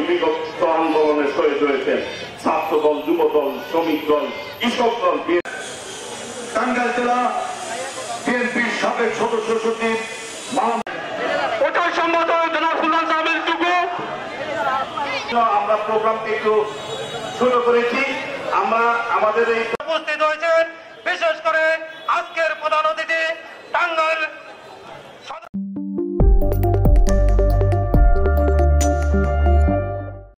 বিগত আন্দোলনে শহীদ হয়েছেন। ছাত্র দল, যুব দল, শ্রমিক দল, কৃষক দল। টাঙ্গাইল জেলা বিএনপির সাবেক সদস্য সচিব আমরা প্রোগ্রামটি একটু শুরু করেছি। আমরা আমাদের এই উপস্থিত হয়েছেন, বিশেষ করে আজকের প্রধান অতিথি টাঙ্গাইল